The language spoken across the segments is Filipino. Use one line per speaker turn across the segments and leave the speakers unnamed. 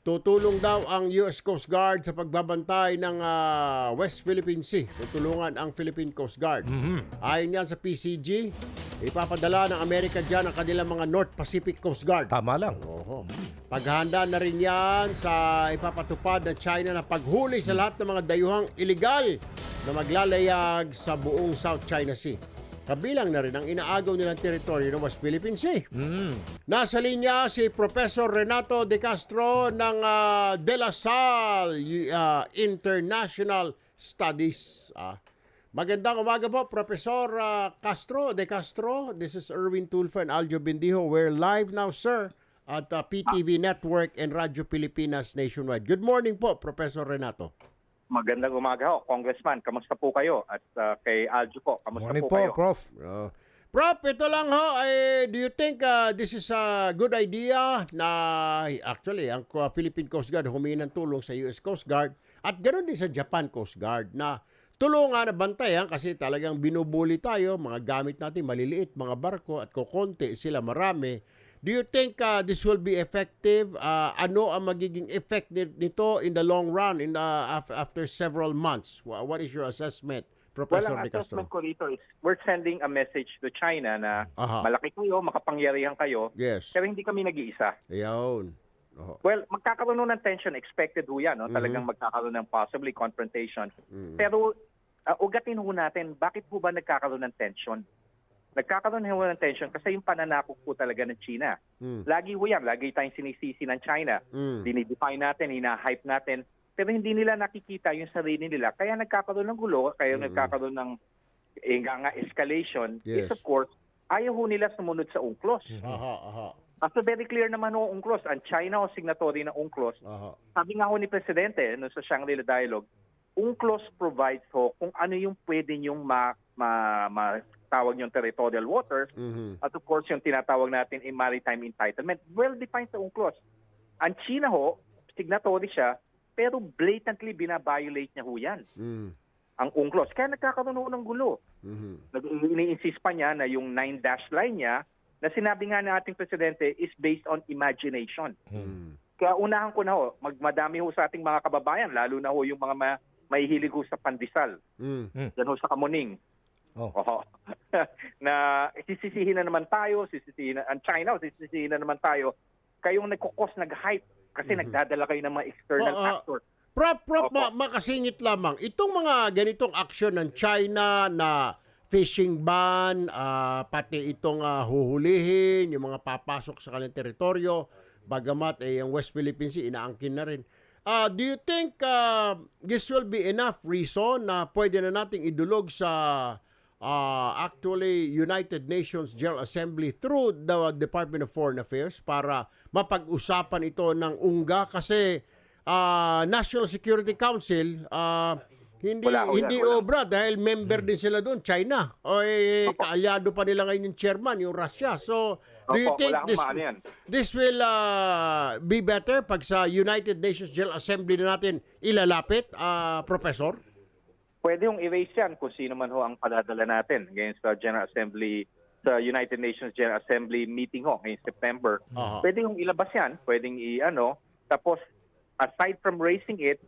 Tutulong daw ang US Coast Guard sa pagbabantay ng West Philippine Sea. Tutulungan ang Philippine Coast Guard. Ayon yan sa PCG, ipapadala ng Amerika dyan ang kanilang mga North Pacific Coast Guard.
Tama lang.
Oho. Paghahanda na rin yan sa ipapatupad ng China na paghuli sa lahat ng mga dayuhang iligal na maglalayag sa buong South China Sea. Kabilang na rin ang inaagaw nilang teritoryo ng West Philippine Sea. Nasa linya si Professor Renato De Castro ng De La Salle International Studies. Magandang umaga po, Professor De Castro. This is Erwin Tulfo and Aljo Bendijo. We're live now, sir, at PTV Network and Radyo Pilipinas Nationwide. Good morning po, Professor Renato.
Magandang umaga ho, Congressman. Kamusta po kayo? At kay Aljo po, kamusta
Morning
po kayo?
Prof.
Prof, ito lang ho, do you think this is a good idea na actually ang Philippine Coast Guard humingi ng tulong sa US Coast Guard at ganoon din sa Japan Coast Guard na tulungan na bantayan kasi talagang binubuli tayo, mga gamit natin maliliit, mga barko at kukonti sila marami. Do you think this will be effective? Ano ang magiging effect nito in the long run after several months? What is your assessment, Professor
Well, ang
De Castro?
assessment ko rito is we're sending a message to China na malaki kayo, makapangyarihan kayo,
Yes.
pero hindi kami nag-iisa.
Ayun. Oho.
Well, magkakaroon ng tension, expected ho yan, no? Talagang magkakaroon ng possibly confrontation. Pero ugatin ho natin, bakit ho ba nagkakaroon ng tension? Nagkakaroon ho ng tension kasi yung pananakop po talaga ng China. Lagi ho yan, lagi tayong sinisisi ng China. Dinidefine natin, hina-hype natin, pero hindi nila nakikita yung sarili nila. Kaya nagkakaroon ng gulo, kaya nagkakaroon ng escalation.
Yes.
Is of course, ayaw ho nila sumunod sa UNCLOS. Kasi very clear naman ho UNCLOS. Ang China o signatory ng UNCLOS. Sabi nga ho ni Presidente no, sa Shangri-La Dialogue, UNCLOS provides ho kung ano yung pwede niyong tawag yung territorial waters at of course yung tinatawag natin in maritime entitlement. Well-defined sa UNCLOS. Ang China ho, signatory siya, pero blatantly binabiolate niya ho yan. Ang UNCLOS. Kaya nagkakaroon ho ng gulo. Ini-insist pa niya na yung 9-dash line niya na sinabi nga ng ating presidente is based on imagination. Kaya unahan ko na ho, madami ho sa ating mga kababayan, lalo na ho yung mga mahihilig ho sa pandesal. Yan ho sa Kamuning. Na sisisihin na naman tayo, ang China, sisisihin na naman tayo. Kayong nagkukos, nag-hype kasi nagdadala kayo ng mga external actors.
Prof, makasingit lamang. Itong mga ganitong action ng China na fishing ban, pati itong huhulihin, yung mga papasok sa kanilang teritoryo, bagamat yung West Philippine Sea, inaangkin na rin. Do you think this will be enough reason na pwede na nating idulog sa actually United Nations General Assembly through the Department of Foreign Affairs para mapag-usapan ito ng UNGA kasi National Security Council hindi obra dahil member din sila doon, China. Kaalyado pa nila ngayon yung chairman, yung Russia. So, do you think this will be better pag sa United Nations General Assembly na natin ilalapit, Professor?
Pwede yung erase yan kung sino man ho ang padadala natin ngayon sa General Assembly, sa United Nations General Assembly meeting ho ngayong September. Pwede yung ilabas yan, pwedeng tapos aside from raising it,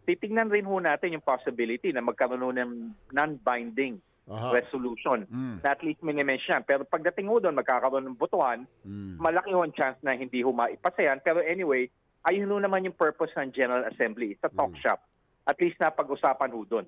titignan rin ho natin yung possibility na magkaroon ng non-binding resolution. Na at least minimension. Pero pagdating ho doon, magkakaroon ng botohan, malaki ho ang chance na hindi ho maipasa yan. Pero anyway, ayun ho naman yung purpose ng General Assembly. It's a talk shop. At least napag-usapan ho doon.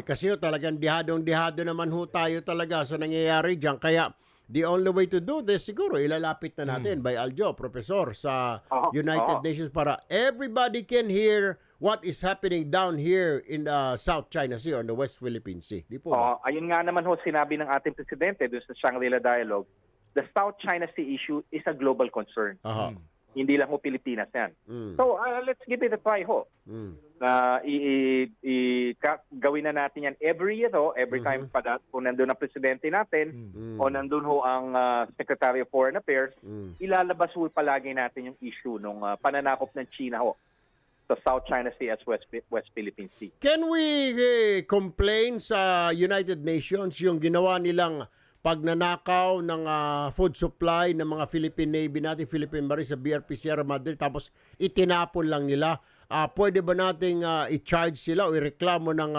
Kasi talagang dihadong-dihado naman ho tayo talaga sa nangyayari dyan. Kaya the only way to do this, siguro ilalapit na natin by Aljo, Professor, sa United Nations para everybody can hear what is happening down here in the South China Sea or the West Philippine Sea. Di po ba?
Ayun nga naman ho, sinabi ng ating presidente doon sa Shangri-La Dialogue, the South China Sea issue is a global concern. Hindi lang ho Pilipinas yan. So, let's give it a try ho. Na gawin na natin yan every year ho, every time kung nandun ang presidente natin o nandun ho ang Secretary of Foreign Affairs, ilalabas ho palagi natin yung issue ng pananakop ng China ho sa South China Sea as West Philippine Sea.
Can we complain sa United Nations yung ginawa nilang pagnanakaw ng food supply ng mga Philippine Navy natin, Philippine Marines sa BRP Sierra Madre, tapos itinapon lang nila. Pwede ba nating i-charge sila o ireklamo ng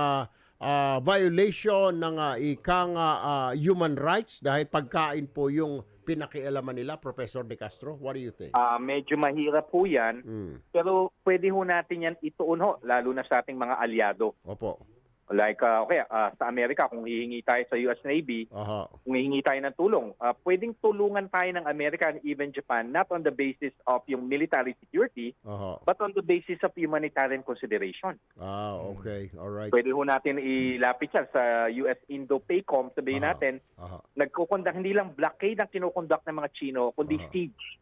violation ng ikang human rights dahil pagkain po yung pinakialaman nila, Professor De Castro? What do you think?
Medyo mahirap po yan, pero pwede ho natin yan ituon ho, lalo na sa ating mga alyado.
Opo.
Like, sa Amerika, kung hihingi tayo sa US Navy, kung hihingi tayo ng tulong, pwedeng tulungan tayo ng Amerika and even Japan, not on the basis of yung military security, but on the basis of humanitarian consideration.
Okay. Alright.
Pwede ho natin ilapit yan sa US Indo-PACOM, sabihin natin, nagkukondak, hindi lang blockade ang kinukondak ng mga Chino, kundi siege.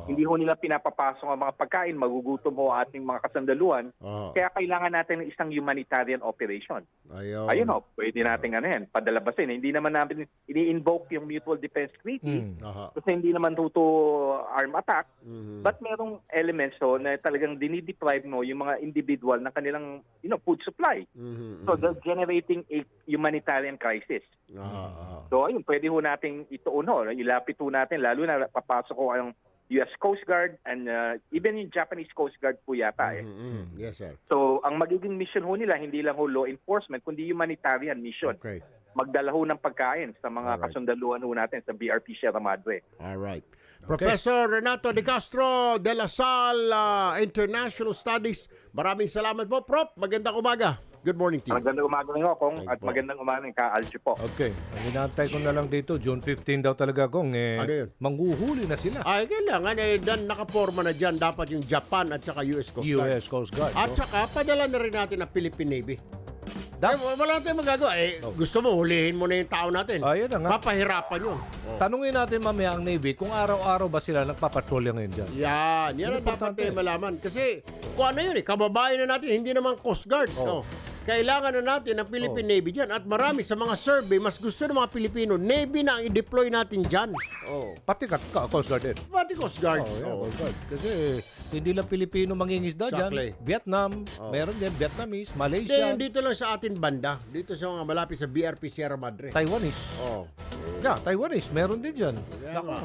Hindi ho nila pinapapasok ang mga pagkain, magugutom ho ating mga kasandaluan. Kaya kailangan natin ng isang humanitarian operation. Ayun ho, pwede natin padalabasin. Hindi naman natin ini-invoke yung Mutual Defense Treaty kasi hindi naman to arm attack. But merong elements ho na talagang dinideprive mo yung mga individual ng kanilang food supply. So they're generating a humanitarian crisis. So ayun, pwede ho nating ituon ho, ilapit ho natin, lalo na papasok ho ang US Coast Guard and even yung Japanese Coast Guard po yata.
Yes, sir.
So ang magiging mission ho nila, hindi lang ho law enforcement, kundi humanitarian mission.
Okay.
Magdala ho ng pagkain sa mga kasundaluhan ho natin sa BRP Sierra Madre.
Alright. Professor Renato De Castro de la Salle, International Studies. Maraming salamat po, Prof. Magandang umaga. Good morning to you.
Magandang umaga rin ho, Kong, at magandang umaga rin ka, Aljo po.
Okay. Ang inaantay ko na lang dito, June 15 daw talaga, Kong.
Ano yun?
Manghuhuli na sila.
Kailangan. Dan nakaporma na dyan. Dapat yung Japan at saka US Coast Guard.
US Coast Guard.
At saka, padala na rin natin ang Philippine Navy. Wala tayong magagawa. Gusto mo, hulihin mo na yung tao natin.
Ayun na nga.
Papahirapan yun.
Tanungin natin mamaya ang Navy kung araw-araw ba sila nagpapatrolya ngayon dyan.
Yan ang dapat malaman. Kasi, kung ano yun kababayan na natin, hindi naman Coast Guard. Kailangan na natin ang Philippine Navy dyan. At marami sa mga survey, mas gusto ng mga Pilipino, Navy na ang i-deploy natin dyan.
Pati Coast Guard din.
Pati Coast Guard.
Coast Guard. Kasi hindi lang Pilipino mangingisda
Exactly.
dyan. Vietnam, meron din. Vietnamese, Malaysia.
Dito lang sa atin banda. Dito sa mga malapit sa BRP Sierra Madre.
Taiwanese. Taiwanese, meron din dyan. Naku,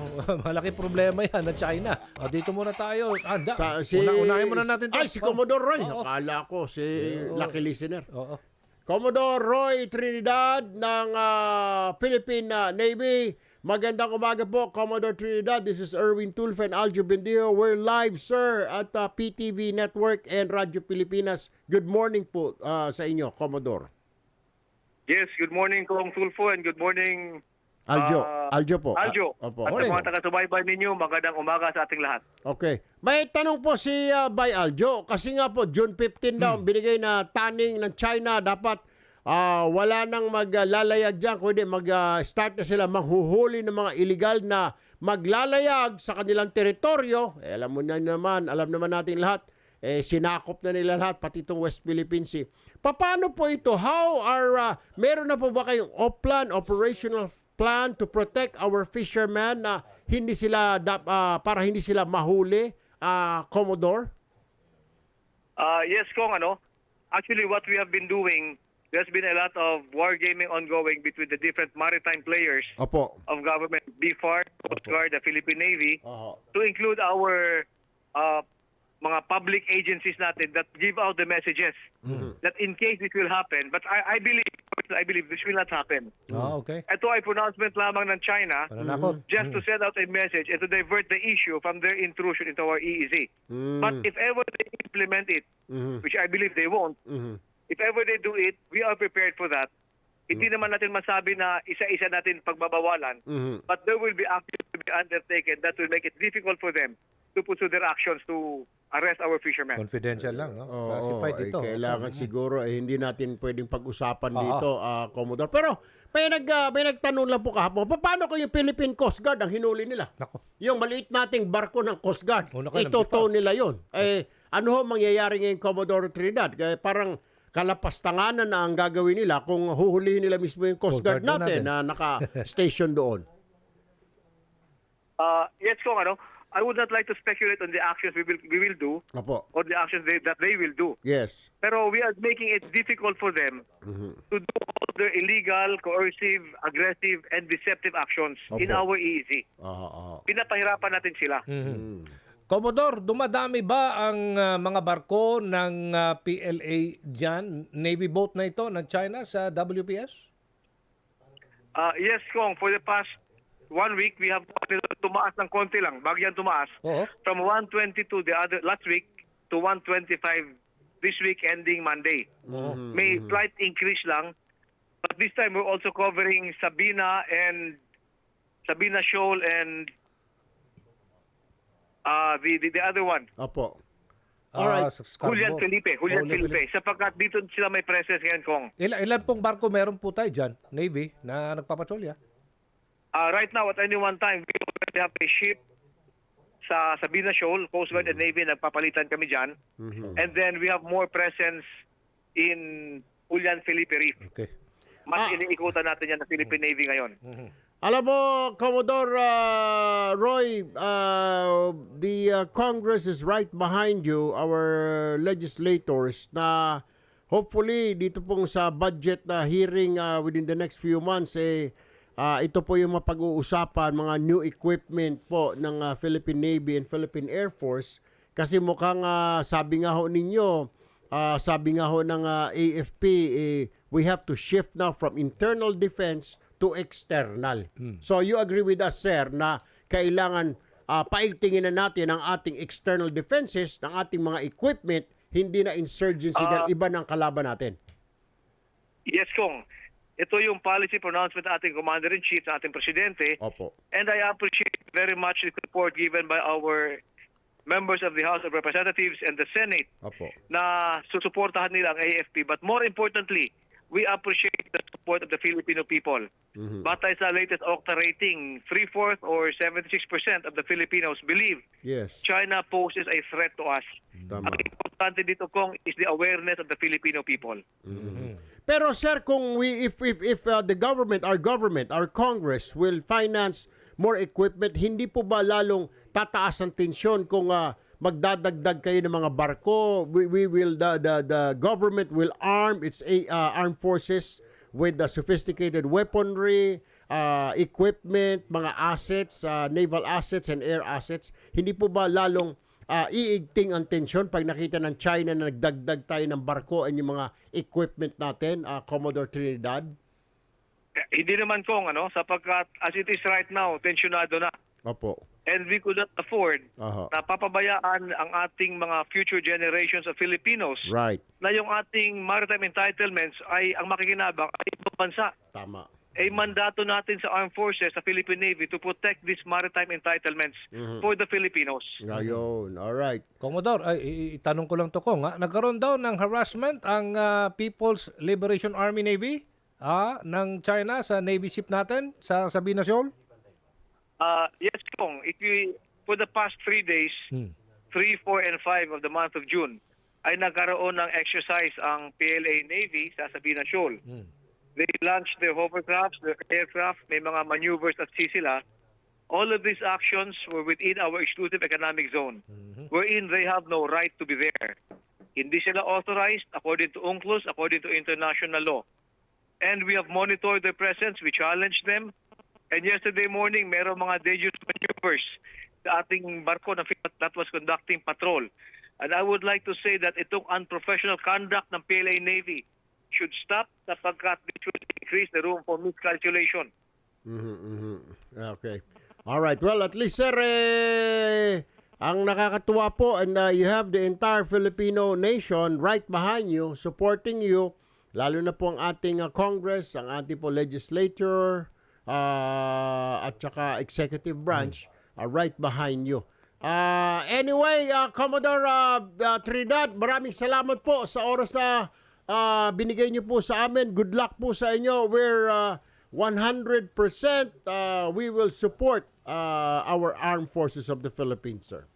malaki problema yan na China. Dito muna tayo. Handa. Unahin muna natin.
Si Commodore Roy. Akala ko si lucky listener. Commodore Roy Trinidad ng Philippine Navy. Magandang umaga po, Commodore Trinidad. This is Erwin Tulfo and Aljo Bendio. We're live, sir, at PTV Network and Radyo Pilipinas. Good morning po sa inyo, Commodore.
Yes, good morning, Kong Tulfo, and good morning,
Aljo po.
Aljo.
Opo.
At sa mga taga-subaybay ninyo, magandang umaga sa ating lahat.
Okay. May tanong po si Bay Aljo. Kasi nga po, June 15 daw, binigay na taning ng China. Dapat wala nang maglalayag dyan. Kundi mag-start na sila manghuhuli ng mga illegal na maglalayag sa kanilang teritoryo. Alam naman natin lahat. Sinakop na nila lahat, pati itong West Philippine Sea. Paano po ito? Meron na po ba kayong operational plan to protect our fishermen na hindi sila para hindi sila mahuli, Commodore?
Yes, Kong, actually what we have been doing, there's been a lot of wargaming ongoing between the different maritime players of government, BFAR, Coast Guard, the Philippine Navy, to include our mga public agencies natin that give out the messages that in case this will happen, but I believe this will not happen.
Okay.
Ito ay pronouncement lamang ng China just to send out a message and to divert the issue from their intrusion into our EEZ. But if ever they implement it, which I believe they won't, if ever they do it, we are prepared for that. Hindi naman natin masabi na isa-isa natin pagbabawalan, but there will be actions to be undertaken that will make it difficult for them to pursue their actions to arrest our fishermen.
Confidential lang, no? Classified ito.
Kailangan siguro hindi natin pwedeng pag-usapan dito, Commodore. Pero may nagtanong lang po kahapon, paano kung yung Philippine Coast Guard ang hinuli nila? Yung maliit nating barko ng Coast Guard, itotow nila yun. Ano ho mangyayari ngayon, Commodore Trinidad? Parang kalapastanganan na ang gagawin nila kung huhulihin nila mismo yung Coast Guard natin na naka-station doon.
Yes, Kong, I would not like to speculate on the actions we will do
Opo.
or the actions that they will do.
Yes.
Pero we are making it difficult for them to do all the illegal, coercive, aggressive, and deceptive actions in
Opo.
our EEZ. Pinapahirapan natin sila.
Commodore, dumadami ba ang mga barko ng PLA dyan, Navy boat na ito ng China sa WPS?
Yes, Kong. For the past 1 week, we have tumaas ng konti lang. Bagyan tumaas.
Oo.
From 122 last week to 125 this week ending Monday. May slight increase lang. But this time, we're also covering Sabina Shoal and the other one.
Opo.
Alright.
Julian Felipe. Sapagkat dito sila may presence ngayon, Kong.
Ilan pong barko meron po tayo dyan, Navy, na nagpapatrolya?
Right now, at any one time, we already have a ship sa Sabina Shoal, Coast Guard and Navy, nagpapalitan kami dyan. And then we have more presence in Julian Felipe Reef.
Okay.
Mas iniikutan natin yan ng Philippine Navy ngayon.
Alam mo, Commodore Roy, the Congress is right behind you, our legislators, na hopefully dito pong sa budget hearing within the next few months, ito po yung mapag-uusapan, mga new equipment po ng Philippine Navy and Philippine Air Force. Kasi mukhang sabi nga ho ninyo, sabi nga ho ng AFP, we have to shift now from internal defense to external. So you agree with us, sir, na kailangan paigtingin na natin ang ating external defenses, ng ating mga equipment, hindi na insurgency dahil iba ng kalaban natin.
Yes, Kong. Ito yung policy pronouncement ng ating Commander-in-Chief, ng ating Presidente.
Opo.
And I appreciate very much the support given by our members of the House of Representatives and the Senate
Opo.
na susuportahan nila ang AFP. But more importantly, we appreciate the support of the Filipino people. Batay sa latest OCTA rating, 3/4 or 76% of the Filipinos believe
Yes.
China poses a threat to us.
Tama.
Ang importante dito, Kong, is the awareness of the Filipino people.
Pero sir, kung if the government, our Congress will finance more equipment, hindi po ba lalong tataas ang tensyon kung magdadagdag kayo ng mga barko? We will the government will arm its armed forces with the sophisticated weaponry, equipment, mga assets, naval assets and air assets. Hindi po ba lalong iigting ang tensyon pag nakita ng China na nagdagdag tayo ng barko and yung mga equipment natin, Commodore Trinidad?
Hindi naman, Kong, sapagkat as it is right now, tensyonado na.
Opo.
And we could not afford
Aha.
na papabayaan ang ating mga future generations of Filipinos
Right.
na yung ating maritime entitlements ay ang makikinabang ay ibang bansa.
Tama.
Mandato natin sa Armed Forces, sa Philippine Navy to protect these maritime entitlements for the Filipinos.
Ngayon. All right.
Commodore, itanong ko lang to, Kong. Nagkaroon daw ng harassment ang People's Liberation Army Navy ng China sa Navy ship natin sa Sabina Shoal?
Yes, Kong. For the past 3 days, 3, 4, and 5 of the month of June, ay nagkaroon ng exercise ang PLA Navy sa Sabina Shoal. They launched their hovercrafts, their aircraft, may mga maneuvers at sea sila. All of these actions were within our exclusive economic zone, wherein they have no right to be there. Hindi sila authorized according to UNCLOS, according to international law. And we have monitored their presence, we challenged them. And yesterday morning, merong mga dangerous maneuvers sa ating barko that was conducting patrol. And I would like to say that itong unprofessional conduct ng PLA Navy should stop sapagkat this will increase the room for miscalculation.
Okay. All right. Well, at least, sir, ang nakakatuwa po, and you have the entire Filipino nation right behind you, supporting you, lalo na po ang ating Congress, ang ating po legislature, at saka executive branch, right behind you. Anyway, Commodore Trinidad, maraming salamat po sa oras na binigay niyo po sa amin. Good luck po sa inyo. We're 100% we will support our armed forces of the Philippines, sir.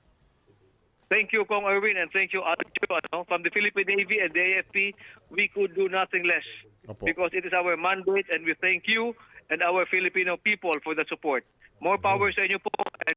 Thank you, Kong Erwin, and thank you, Aljo. From the Philippine Navy and the AFP, we could do nothing less.
Opo.
Because it is our mandate, and we thank you and our Filipino people for the support. More power sa inyo po. And